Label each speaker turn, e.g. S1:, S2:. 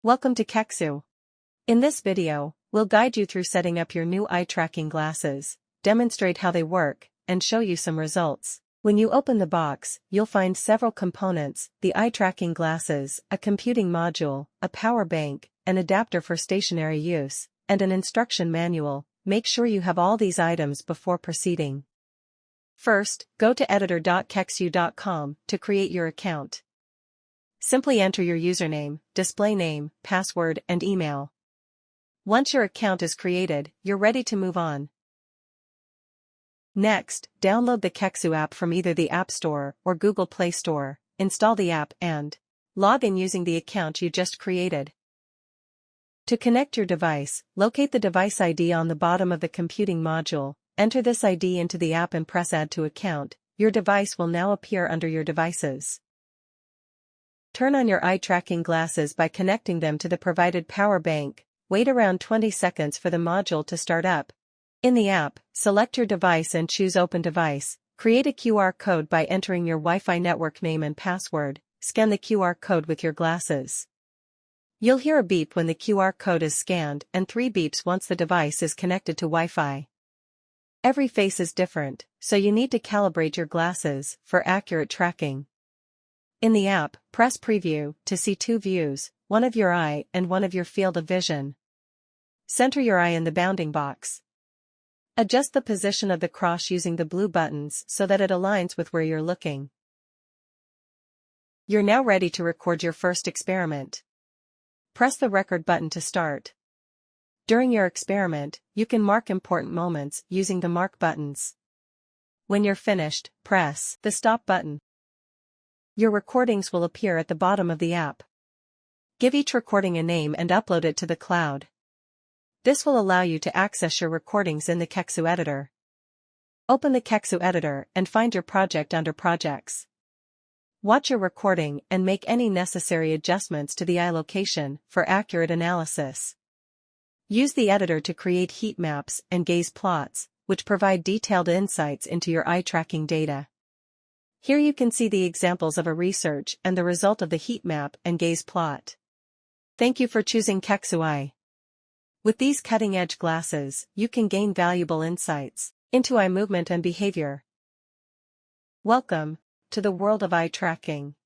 S1: Welcome to Kexxu. In this video, we'll guide you through setting up your new eye tracking glasses, demonstrate how they work, and show you some results. When you open the box, you'll find several components: the eye tracking glasses, a computing module, a power bank, an adapter for stationary use, and an instruction manual. Make sure you have all these items before proceeding. First, go to editor.kexxu.com to create your account. Simply enter your username, display name, password, and email. Once your account is created, you're ready to move on. Next, download the Kexxu app from either the App Store or Google Play Store, install the app and log in using the account you just created. To connect your device, locate the device ID on the bottom of the computing module, enter this ID into the app and press Add to Account. Your device will now appear under your devices. Turn on your eye tracking glasses by connecting them to the provided power bank. Wait around 20 seconds for the module to start up. In the app, select your device and choose Open Device. Create a QR code by entering your Wi-Fi network name and password. Scan the QR code with your glasses. You'll hear a beep when the QR code is scanned and 3 beeps once the device is connected to Wi-Fi. Every face is different, so you need to calibrate your glasses for accurate tracking. In the app, press Preview to see 2 views, one of your eye and one of your field of vision. Center your eye in the bounding box. Adjust the position of the cross using the blue buttons so that it aligns with where you're looking. You're now ready to record your first experiment. Press the record button to start. During your experiment, you can mark important moments using the mark buttons. When you're finished, press the stop button. Your recordings will appear at the bottom of the app. Give each recording a name and upload it to the cloud. This will allow you to access your recordings in the Kexxu editor. Open the Kexxu editor and find your project under Projects. Watch your recording and make any necessary adjustments to the eye location for accurate analysis. Use the editor to create heat maps and gaze plots, which provide detailed insights into your eye tracking data. Here you can see the examples of a research and the result of the heat map and gaze plot. Thank you for choosing Kexxu Eye. With these cutting-edge glasses, you can gain valuable insights into eye movement and behavior. Welcome to the world of eye tracking.